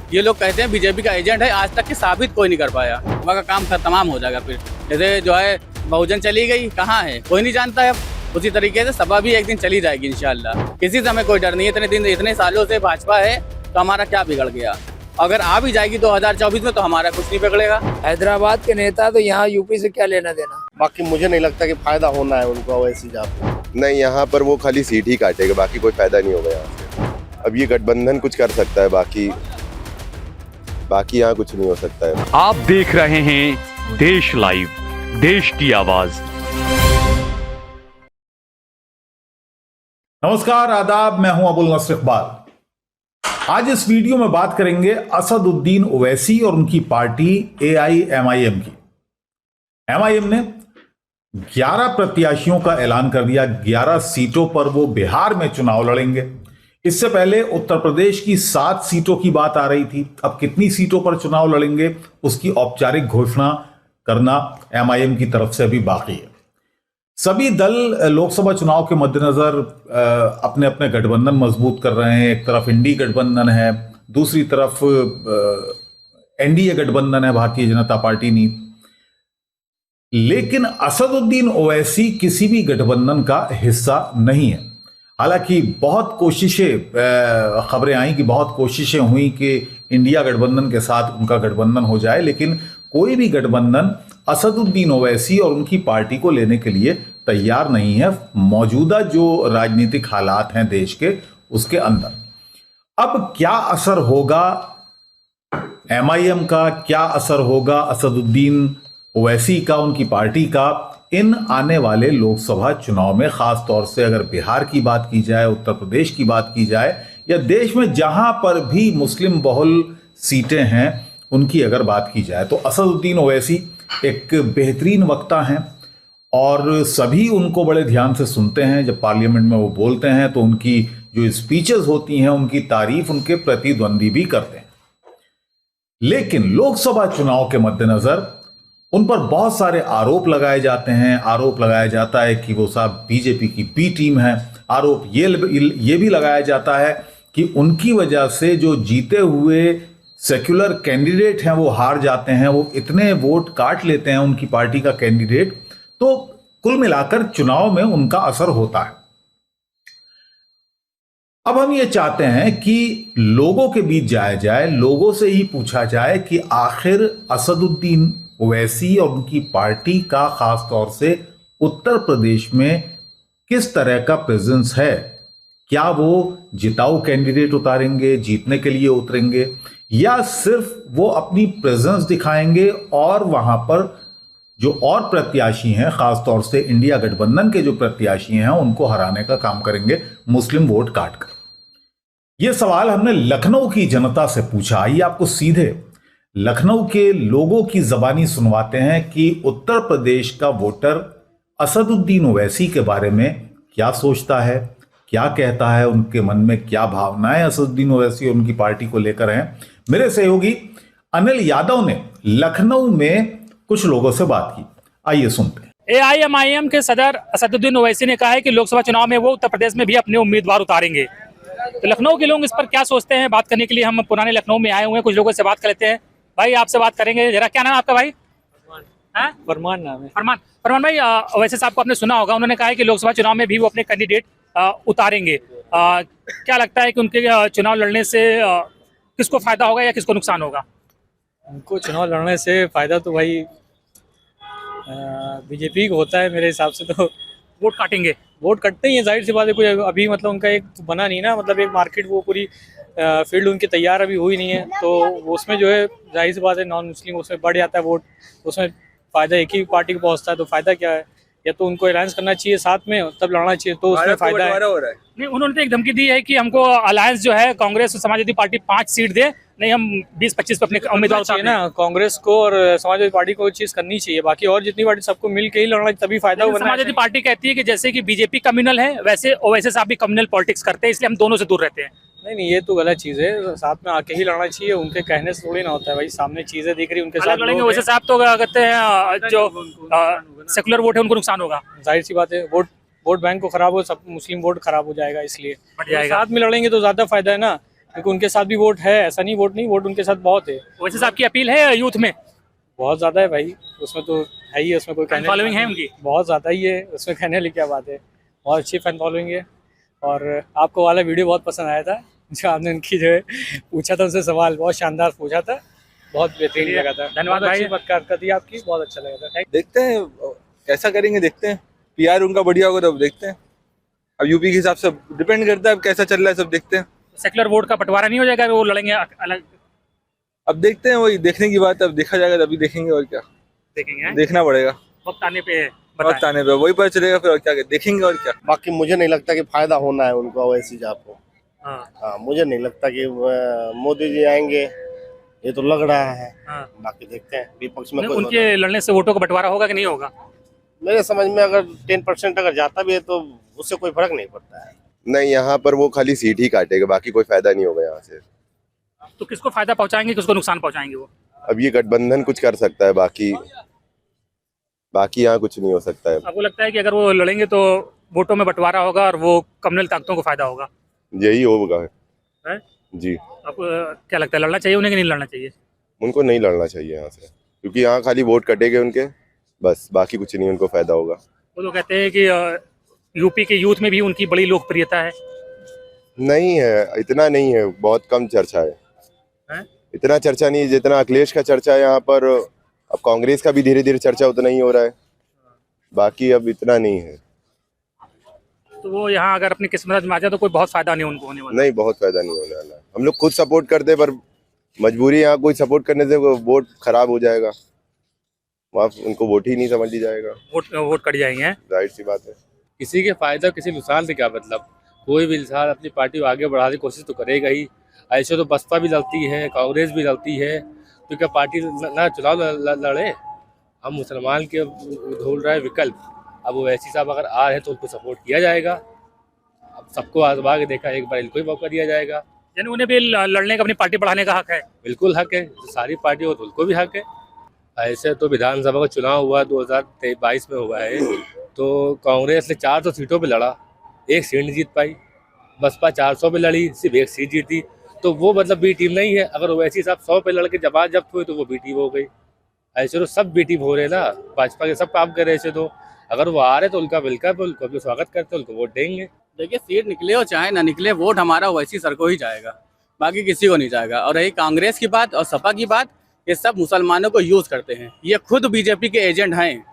ये लोग कहते हैं बीजेपी का एजेंट है, आज तक की साबित कोई नहीं कर पाया। वहाँ का काम तमाम हो जाएगा। फिर जैसे जो है बहुजन चली गई, कहाँ है कोई नहीं जानता है। उसी तरीके से सपा भी एक दिन चली जाएगी इंशाल्लाह। किसी से हमें कोई डर नहीं है। इतने सालों से भाजपा है तो हमारा क्या बिगड़ गया। अगर आ भी जाएगी 2024 में तो हमारा कुछ नहीं बिगड़ेगा। हैदराबाद के नेता तो यहाँ यूपी से क्या लेना देना। बाकी मुझे नहीं लगता कि फायदा होना है उनको वैसी जाते। नहीं, यहाँ पर वो खाली सीट ही काटेगा, बाकी कोई फायदा नहीं होगा यहाँ से। अब ये गठबंधन कुछ कर सकता है, बाकी यहाँ कुछ नहीं हो सकता है। आप देख रहे हैं देश लाइव, देश की आवाज। नमस्कार, आदाब, मैं हूं अबुल नसर इकबाल। आज इस वीडियो में बात करेंगे असदुद्दीन ओवैसी और उनकी पार्टी AIMIM की। MIM ने 11 प्रत्याशियों का ऐलान कर दिया। 11 सीटों पर वो बिहार में चुनाव लड़ेंगे। इससे पहले उत्तर प्रदेश की 7 सीटों की बात आ रही थी। अब कितनी सीटों पर चुनाव लड़ेंगे उसकी औपचारिक घोषणा करना MIM की तरफ से अभी बाकी है। सभी दल लोकसभा चुनाव के मद्देनजर अपने अपने गठबंधन मजबूत कर रहे हैं। एक तरफ इंडी गठबंधन है, दूसरी तरफ NDA गठबंधन है, भारतीय जनता पार्टी नहीं। लेकिन असदुद्दीन ओवैसी किसी भी गठबंधन का हिस्सा नहीं है। हालांकि बहुत कोशिशें, खबरें आई कि बहुत कोशिशें हुई कि इंडिया गठबंधन के साथ उनका गठबंधन हो जाए, लेकिन कोई भी गठबंधन असदुद्दीन ओवैसी और उनकी पार्टी को लेने के लिए तैयार नहीं है, मौजूदा जो राजनीतिक हालात हैं देश के उसके अंदर। अब क्या असर होगा MIM का, क्या असर होगा असदुद्दीन ओवैसी का, उनकी पार्टी का इन आने वाले लोकसभा चुनाव में, खास तौर से अगर बिहार की बात की जाए, उत्तर प्रदेश की बात की जाए, या देश में जहां पर भी मुस्लिम बहुल सीटें हैं उनकी अगर बात की जाए, तो असदुद्दीन ओवैसी एक बेहतरीन वक्ता हैं और सभी उनको बड़े ध्यान से सुनते हैं। जब पार्लियामेंट में वो बोलते हैं तो उनकी जो स्पीचेस होती हैं उनकी तारीफ उनके प्रतिद्वंदी भी करते हैं। लेकिन लोकसभा चुनाव के मद्देनजर उन पर बहुत सारे आरोप लगाए जाते हैं। आरोप लगाया जाता है कि वो साहब बीजेपी की बी टीम है। आरोप ये भी लगाया जाता है कि उनकी वजह से जो जीते हुए सेक्युलर कैंडिडेट हैं वो हार जाते हैं, वो इतने वोट काट लेते हैं उनकी पार्टी का कैंडिडेट, तो कुल मिलाकर चुनाव में उनका असर होता है। अब हम ये चाहते हैं कि लोगों के बीच जाया जाए, लोगों से ही पूछा जाए कि आखिर असदुद्दीन ओवैसी और उनकी पार्टी का खास तौर से उत्तर प्रदेश में किस तरह का प्रेजेंस है। क्या वो जिताऊ कैंडिडेट उतारेंगे, जीतने के लिए उतरेंगे, या सिर्फ वो अपनी प्रेजेंस दिखाएंगे और वहां पर जो और प्रत्याशी हैं, खासतौर से इंडिया गठबंधन के जो प्रत्याशी हैं, उनको हराने का काम करेंगे मुस्लिम वोट काटकर। यह सवाल हमने लखनऊ की जनता से पूछा। आइए आपको सीधे लखनऊ के लोगों की जबानी सुनवाते हैं कि उत्तर प्रदेश का वोटर असदुद्दीन ओवैसी के बारे में क्या सोचता है, क्या कहता है, उनके मन में क्या भावनाएं असदुद्दीन ओवैसी और उनकी पार्टी को लेकर हैं। मेरे सहयोगी अनिल यादव ने लखनऊ में कुछ लोगों से बात की। आइए सुनते हैं। AIMIM के सदर असदुद्दीन ओवैसी ने कहा है कि लोकसभा चुनाव में वो उत्तर प्रदेश में भी अपने उम्मीदवार उतारेंगे। तो लखनऊ के लोग इस पर क्या सोचते हैं, बात करने के लिए हम पुराने लखनऊ में आए हुए हैं। कुछ लोगों से बात कर लेते हैं। भाई, आपसे बात करेंगे जरा। क्या नाम है आपका भाई? फरमान नाम है। फरमान भाई, ओवैसी साहब को आपने सुना होगा, उन्होंने कहा है कि लोकसभा चुनाव में भी वो अपने कैंडिडेट उतारेंगे। क्या लगता है कि उनके चुनाव लड़ने से किसको फायदा होगा या किसको नुकसान होगा? उनको चुनाव लड़ने से फायदा तो भाई बीजेपी को होता है मेरे हिसाब से। तो वोट काटेंगे, वोट कटते ही है, जाहिर सी बात है। कोई अभी मतलब उनका एक बना नहीं ना, मतलब एक मार्केट, वो पूरी फील्ड उनकी तैयार अभी हुई नहीं है। तो उसमें जो है जाहिर सी बात है नॉन मुस्लिम उसमें बढ़ जाता है वोट, उसमें फ़ायदा एक ही पार्टी को पहुंचता है। तो फ़ायदा क्या है, या तो उनको अलायंस करना चाहिए साथ में, तब लड़ना चाहिए, तो उसमें फायदा है। नहीं, उन्होंने तो एक धमकी दी है कि हमको अलायंस जो है कांग्रेस और समाजवादी पार्टी 5 सीट दे, नहीं हम 20-25 पे अपने उम्मीदवार चाहिए ना। कांग्रेस को और समाजवादी पार्टी को चीज करनी चाहिए, बाकी और जितनी पार्टी सबको मिल के ही लड़ना, तभी फायदा होगा। समाजवादी पार्टी कहती है कि जैसे कि बीजेपी कम्युनल है, वैसे ओवैसी साहब भी कम्युनल पॉलिटिक्स करते हैं, इसलिए हम दोनों से दूर रहते हैं। नहीं, ये तो गलत चीज़ है। साथ में आके ही लड़ना चाहिए, उनके कहने से थोड़ी ना होता है भाई। सामने चीज़ें दिख रही उनके साथ लड़ेंगे। वैसे साहब तो कहते हैं जो सेकुलर वोट है उनको नुकसान होगा। जाहिर सी बात है, वोट बैंक को खराब हो, सब मुस्लिम वोट खराब हो जाएगा, इसलिए साथ में लड़ेंगे तो ज़्यादा फायदा है ना। क्योंकि उनके साथ भी वोट है, ऐसा नहीं वोट नहीं, वोट उनके साथ बहुत है, वैसे आपकी अपील है यूथ में? बहुत ज़्यादा है भाई, उसमें तो है ही, उसमें कोई कहने फॉलोइंग है उनकी? बहुत ज़्यादा ही है, उसमें कहने वाली क्या बात है, बहुत अच्छी फैन फॉलोइंग है। और आपको वाला वीडियो बहुत पसंद आया था, जो आपने उनकी जो है पूछा था, उनसे सवाल बहुत शानदार पूछा था, बहुत बेहतरीन लगा था। धन्यवाद बहुत भाई। अच्छी बात थी आपकी, बहुत अच्छा लगा था। देखते हैं कैसा करेंगे, देखते हैं। पीआर उनका बढ़िया होगा तो देखते हैं। अब यूपी के हिसाब से डिपेंड करता है अब कैसा चल रहा है, सब देखते हैं। सेकुलर वोट का बंटवारा नहीं हो जाएगा, वो लड़ेंगे अलग? अब देखते हैं, वही देखने की बात है, अब देखा जाएगा तभी देखेंगे, और क्या देखेंगे, देखना पड़ेगा वक्त आने पे वक्त आने पे वही पता चलेगा, फिर और क्या देखेंगे और क्या। बाकी मुझे नहीं लगता कि फायदा होना है उनको ओवैसी साहब को। हाँ, हाँ, मुझे नहीं लगता कि मोदी जी आएंगे, ये तो लग रहा है। हाँ। बाकी देखते हैं विपक्ष में नहीं, कोई उनके लड़ने से वोटों का बंटवारा होगा कि नहीं होगा? मेरे समझ में अगर 10% अगर जाता भी है तो उससे कोई फर्क नहीं पड़ता है। नहीं, यहाँ पर वो खाली सीट ही काटेगा, बाकी कोई फायदा नहीं होगा यहाँ से। तो किसको फायदा पहुंचाएंगे, किसको नुकसान पहुंचाएंगे वो? अब ये गठबंधन कुछ कर सकता है, बाकी यहाँ कुछ नहीं हो सकता है। आपको लगता है कि अगर वो लड़ेंगे तो वोटों में बंटवारा होगा और वो कम्युनल ताकतों को फायदा होगा? यही होगा है? जी। आपको क्या लगता है, लड़ना चाहिए उन्हें कि नहीं लड़ना चाहिए? उनको नहीं लड़ना चाहिए यहाँ से, क्योंकि यहाँ खाली वोट कटेंगे उनके, बस, बाकी कुछ नहीं उनको फायदा होगा। वो तो कहते हैं कि यूपी के यूथ में भी उनकी बड़ी लोकप्रियता है। नहीं है, इतना नहीं है, बहुत कम चर्चा है? इतना चर्चा नहीं है जितना अखिलेश का चर्चा है यहाँ पर। अब कांग्रेस का भी धीरे धीरे चर्चा उतना ही हो रहा है, बाकी अब इतना नहीं है। तो वो यहाँ अगर अपनी किस्मत आजमा जाए तो कोई बहुत फायदा नहीं उनको होने वाला? नहीं, बहुत फायदा नहीं होने वाला। हम लोग खुद सपोर्ट करते हैं, पर मजबूरी यहाँ कोई सपोर्ट करने से वोट खराब हो जाएगा, वहाँ उनको वोट ही नहीं समझ ली जाएगा, वोट कट जाएंगे। जाहिर सी बात है। किसी के फायदा किसी नुकसान से क्या मतलब, कोई भी इंसान अपनी पार्टी को आगे बढ़ाने की कोशिश तो करेगा ही। ऐसे तो बसपा भी लड़ती है, कांग्रेस भी लड़ती है, तो क्या पार्टी ना चुनाव लड़े? हम मुसलमान के ढूंढ रहे हैं विकल्प। अब ओवैसी साहब अगर आ रहे हैं तो उनको सपोर्ट किया जाएगा। अब सबको आजमा के देखा, एक बार इनको ही मौका दिया जाएगा। यानी उन्हें भी लड़ने का, अपनी पार्टी बढ़ाने का हक है? बिल्कुल हक है, सारी पार्टी हो तो उनको भी हक है। ऐसे तो विधानसभा का चुनाव हुआ 2022 में हुआ है, तो कांग्रेस ने 400 सीटों पे लड़ा, एक सीट नहीं जीत पाई। बसपा 400 पे लड़ी, सिर्फ एक सीट जीती, तो वो मतलब बी टीम नहीं है। अगर ओवैसी साहब 100 पे लड़के जमात जब्त हुए तो वो बी टीम हो गई। ऐसे तो सब बी टीम हो रहे ना, भाजपा के सब काम कर रहे। ऐसे तो अगर वो आ रहे तो उनका वेलकम, उनको भी स्वागत करते हैं, उनको वोट देंगे। देखिए, सीट निकले और चाहे ना निकले, वोट हमारा ओवैसी सर को ही जाएगा, बाकी किसी को नहीं जाएगा। और रही कांग्रेस की बात और सपा की बात, ये सब मुसलमानों को यूज़ करते हैं। ये खुद बीजेपी के एजेंट हैं,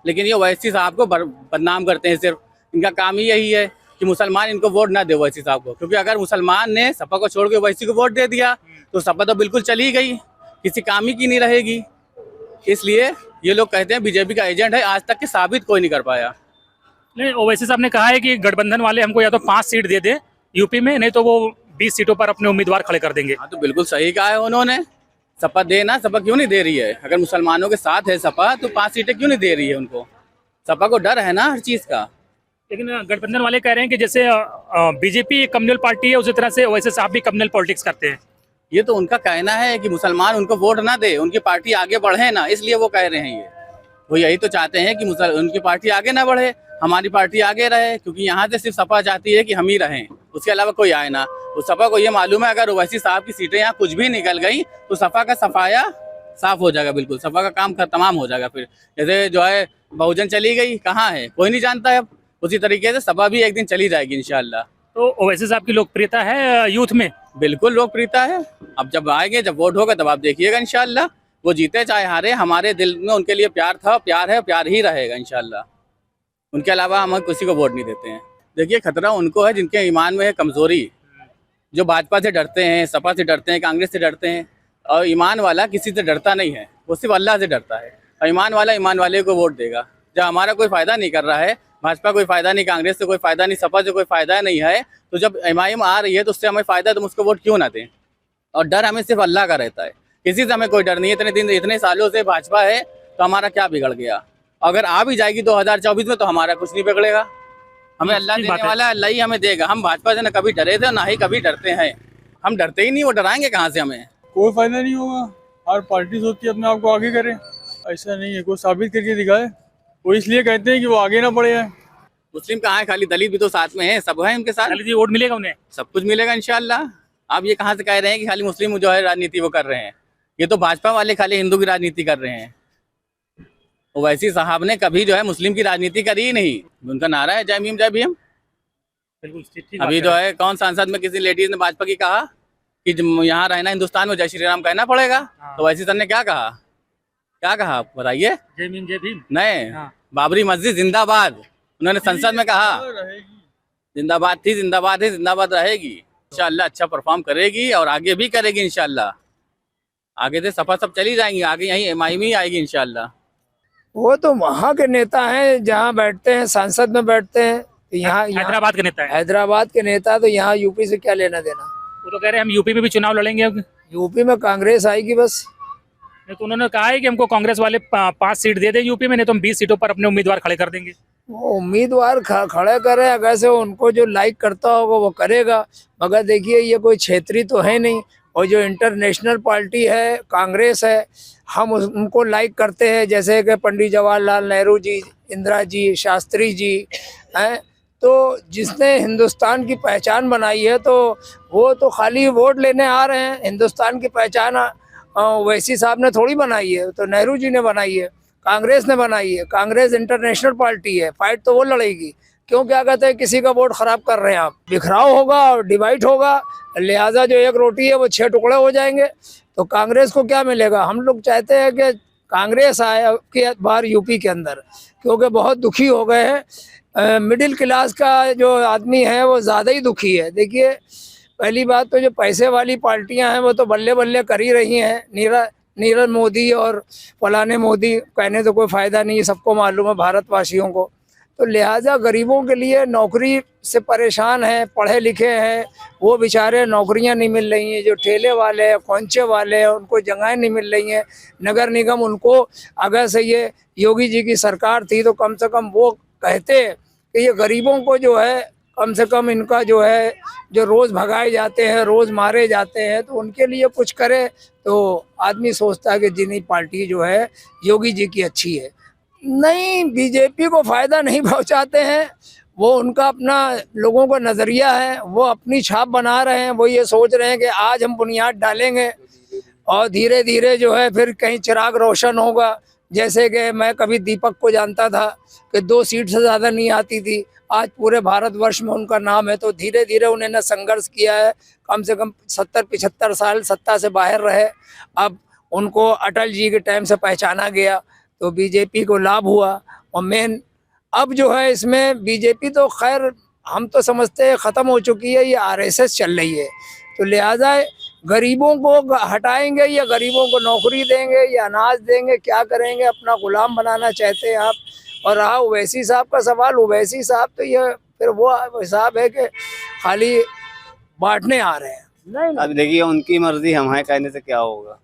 लेकिन ये ओवैसी साहब को बदनाम करते हैं। सिर्फ इनका काम ही यही है कि मुसलमान इनको वोट ना दे ओवैसी साहब को, क्योंकि अगर मुसलमान ने सपा को छोड़ के ओवैसी को वोट दे दिया तो सपा तो बिल्कुल चली गई, किसी काम ही की नहीं रहेगी। इसलिए ये लोग कहते हैं बीजेपी का एजेंट है, आज तक के साबित कोई नहीं कर पाया। नहीं, ओवैसी साहब ने कहा है कि गठबंधन वाले हमको या तो 5 सीट दे दे यूपी में, नहीं तो वो 20 सीटों पर अपने उम्मीदवार खड़े कर देंगे। हाँ, तो बिल्कुल सही कहा है उन्होंने। सपा देना, सपा क्यों नहीं दे रही है? अगर मुसलमानों के साथ है सपा तो 5 सीटें क्यों नहीं दे रही है उनको? सपा को डर है ना हर चीज़ का। लेकिन गठबंधन वाले कह रहे हैं कि जैसे बीजेपी एक कम्युनल पार्टी है, उसी तरह से ओवैसी साहब भी कम्युनल पॉलिटिक्स करते हैं। ये तो उनका कहना है कि मुसलमान उनको वोट ना दे, उनकी पार्टी आगे बढ़े ना, इसलिए वो कह रहे हैं। ये वो यही तो चाहते हैं कि उनकी पार्टी आगे ना बढ़े, हमारी पार्टी आगे रहे, क्योंकि यहाँ से सिर्फ सपा चाहती है कि हम ही रहें, उसके अलावा कोई आए ना। उस सपा को ये मालूम है अगर ओवैसी साहब की सीटें यहाँ कुछ भी निकल गई तो सपा का सफाया साफ हो जाएगा, बिल्कुल सपा का काम तमाम हो जाएगा। फिर जैसे जो है बहुजन चली गई, कहाँ है कोई नहीं जानता है, अब उसी तरीके से सपा भी एक दिन चली जाएगी इंशाल्लाह। तो ओवैसी साहब की लोकप्रियता है यूथ में? बिल्कुल लोकप्रियता है। अब जब आएंगे, जब वोट होगा तब आप देखिएगा इंशाल्लाह, वो जीते चाहे हारे, हमारे दिल में उनके लिए प्यार था, प्यार है, प्यार ही रहेगा इंशाल्लाह। उनके अलावा हम किसी को वोट नहीं देते हैं। देखिए, खतरा उनको है जिनके ईमान में है कमज़ोरी, जो भाजपा से डरते हैं, सपा से डरते हैं, कांग्रेस से डरते हैं। और ईमान वाला किसी से डरता नहीं है, वो सिर्फ अल्लाह से डरता है। और ईमान वाला ईमान वाले को वोट देगा। जब हमारा कोई फ़ायदा नहीं कर रहा है, भाजपा कोई फ़ायदा नहीं, कांग्रेस से कोई फ़ायदा नहीं, सपा से कोई फ़ायदा नहीं है, तो जब एमआईएम आ रही है तो उससे हमें फ़ायदा है, तो उसको वोट क्यों ना दें? और डर हमें सिर्फ अल्लाह का रहता है, किसी से हमें कोई डर नहीं है। इतने सालों से भाजपा है तो हमारा क्या बिगड़ गया? अगर आ भी जाएगी 2024 में तो हमारा कुछ नहीं बिगड़ेगा। हमें अल्लाह देने वाला है, अल्लाह ही हमें देगा। हम भाजपा से ना कभी डरे थे ना ही कभी डरते हैं। हम डरते ही नहीं, वो डराएंगे कहाँ से हमें? कोई फायदा नहीं होगा। हर पार्टी सोचती है अपने आप को आगे करे, ऐसा नहीं है, कोई साबित करके दिखाए। वो इसलिए कहते हैं कि वो आगे ना बढ़े। मुस्लिम कहाँ है, खाली दलित भी तो साथ में है, सब है उनके साथ। दलित वोट मिलेगा उन्हें, सब कुछ मिलेगा इंशाल्लाह। आप ये कहाँ से कह रहे हैं कि खाली मुस्लिम जो है राजनीति वो कर रहे हैं? ये तो भाजपा वाले खाली हिंदू की राजनीति कर रहे हैं। ओवैसी साहब ने कभी जो है मुस्लिम की राजनीति करी ही नहीं। उनका नारा है जय भीम जय भीम। बिल्कुल ठीक अभी जो है कौन सांसद में किसी लेडीज ने भाजपा की कहा कि यहाँ रहना हिंदुस्तान में जय श्री राम कहना पड़ेगा। तो ओवैसी सर ने क्या कहा बताइए? जय भीम जय भीम। नहीं, बाबरी मस्जिद जिंदाबाद उन्होंने संसद में कहा। जिंदाबाद थी, जिंदाबाद है, जिंदाबाद रहेगी। इंशाल्लाह अच्छा परफॉर्म करेगी और आगे भी करेगी इंशाल्लाह। आगे से सफा सब चली जाएंगी, आगे यहीं एमआईएम ही आएगी इंशाल्लाह। वो तो वहाँ के नेता हैं, जहाँ बैठते हैं संसद में बैठते हैं। यहाँ हैदराबाद के नेता है। हैदराबाद के नेता तो यहाँ यूपी से क्या लेना देना। वो तो कह रहे हैं हम यूपी में भी चुनाव लड़ेंगे अब। यूपी में कांग्रेस आएगी बस। तो उन्होंने कहा है कि हमको कांग्रेस वाले 5 सीट दे दें यूपी में, नहीं तो हम 20 सीटों पर अपने उम्मीदवार खड़े कर देंगे। वो उम्मीदवार खड़े करे, अगर से उनको जो लाइक करता होगा वो करेगा। मगर देखिए ये कोई क्षेत्रीय तो है नहीं, और जो इंटरनेशनल पार्टी है कांग्रेस है, हम उनको लाइक करते हैं। जैसे कि पंडित जवाहरलाल नेहरू जी, इंदिरा जी, शास्त्री जी हैं, तो जिसने हिंदुस्तान की पहचान बनाई है, तो वो तो खाली वोट लेने आ रहे हैं। हिंदुस्तान की पहचान ओवैसी साहब ने थोड़ी बनाई है, तो नेहरू जी ने बनाई है, कांग्रेस ने बनाई है। कांग्रेस इंटरनेशनल पार्टी है, फाइट तो वो लड़ेगी। क्यों क्या कहते हैं किसी का वोट खराब कर रहे हैं आप? बिखराव होगा और डिवाइड होगा, लिहाजा जो एक रोटी है वो 6 टुकड़े हो जाएंगे। तो कांग्रेस को क्या मिलेगा? हम लोग चाहते हैं कि कांग्रेस आए के बाहर यूपी के अंदर, क्योंकि बहुत दुखी हो गए हैं। मिडिल क्लास का जो आदमी है वो ज़्यादा ही दुखी है। देखिए पहली बात तो जो पैसे वाली पार्टियां हैं वो तो बल्ले बल्ले कर ही रही हैं। नीरव मोदी और फलाने मोदी कहने तो कोई फ़ायदा नहीं है, सबको मालूम है भारतवासियों को। तो लिहाजा गरीबों के लिए नौकरी से परेशान हैं, पढ़े लिखे हैं, वो बेचारे नौकरियां नहीं मिल रही हैं। जो ठेले वाले हैं, खोंचे वाले हैं, उनको जगहें नहीं मिल रही हैं। नगर निगम उनको, अगर से ये योगी जी की सरकार थी तो कम से कम वो कहते कि ये गरीबों को जो है कम से कम इनका जो है, जो रोज़ भगाए जाते हैं, रोज़ मारे जाते हैं, तो उनके लिए कुछ करे। तो आदमी सोचता है कि जिन्हीं पार्टी जो है योगी जी की अच्छी है। नहीं, बीजेपी को फ़ायदा नहीं पहुंचाते हैं, वो उनका अपना लोगों का नज़रिया है, वो अपनी छाप बना रहे हैं। वो ये सोच रहे हैं कि आज हम बुनियाद डालेंगे और धीरे धीरे जो है फिर कहीं चिराग रोशन होगा। जैसे कि मैं कभी दीपक को जानता था कि 2 सीट से ज़्यादा नहीं आती थी, आज पूरे भारतवर्ष में उनका नाम है। तो धीरे धीरे उन्होंने संघर्ष किया है, कम से कम 70-75 साल सत्ता से बाहर रहे। अब उनको अटल जी के टाइम से पहचाना गया, तो बीजेपी को लाभ हुआ। और मेन अब जो है इसमें बीजेपी तो खैर हम तो समझते हैं ख़त्म हो चुकी है, ये आरएसएस चल रही है। तो लिहाजा गरीबों को हटाएंगे या गरीबों को नौकरी देंगे या अनाज देंगे, क्या करेंगे? अपना गुलाम बनाना चाहते हैं आप। और रहा ओवैसी साहब का सवाल, ओवैसी साहब तो ये फिर वो हिसाब है कि खाली बांटने आ रहे हैं। नहीं, अब देखिए उनकी मर्जी, हम हैं कहने से क्या होगा?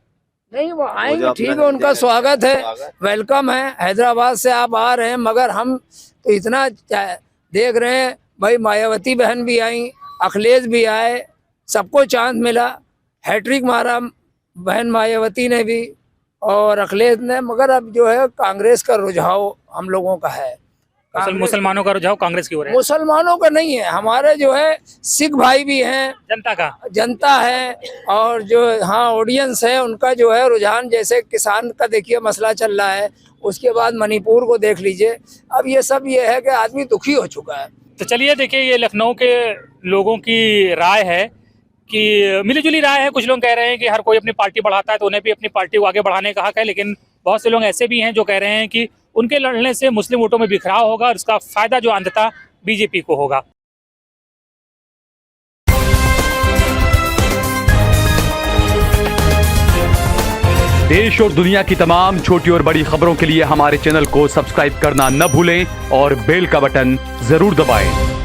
नहीं, वो आएंगे, ठीक है, उनका स्वागत है, वेलकम है। हैदराबाद से आप आ रहे हैं, मगर हम तो इतना देख रहे हैं भाई, मायावती बहन भी आई, अखिलेश भी आए, सबको चांस मिला, हैट्रिक मारा बहन मायावती ने भी और अखिलेश ने। मगर अब जो है कांग्रेस का रुझाव हम लोगों का है, मुसलमानों का रुझाव कांग्रेस की ओर है। मुसलमानों का नहीं है, हमारे जो है सिख भाई भी हैं, जनता है, और जो हाँ ऑडियंस है उनका जो है रुझान, जैसे किसान का देखिए मसला चल रहा है, उसके बाद मणिपुर को देख लीजिए। अब ये सब ये है कि आदमी दुखी हो चुका है। तो चलिए देखिए, ये लखनऊ के लोगों की राय है कि मिलीजुली राय है। कुछ लोग कह रहे हैं कि हर कोई अपनी पार्टी बढ़ाता है तो उन्हें भी अपनी पार्टी को आगे बढ़ाने का हक है, लेकिन बहुत से लोग ऐसे भी हैं जो कह रहे हैं कि उनके लड़ने से मुस्लिम वोटों में बिखराव होगा और इसका फायदा जो अंततः बीजेपी को होगा। देश और दुनिया की तमाम छोटी और बड़ी खबरों के लिए हमारे चैनल को सब्सक्राइब करना न भूलें और बेल का बटन जरूर दबाएं।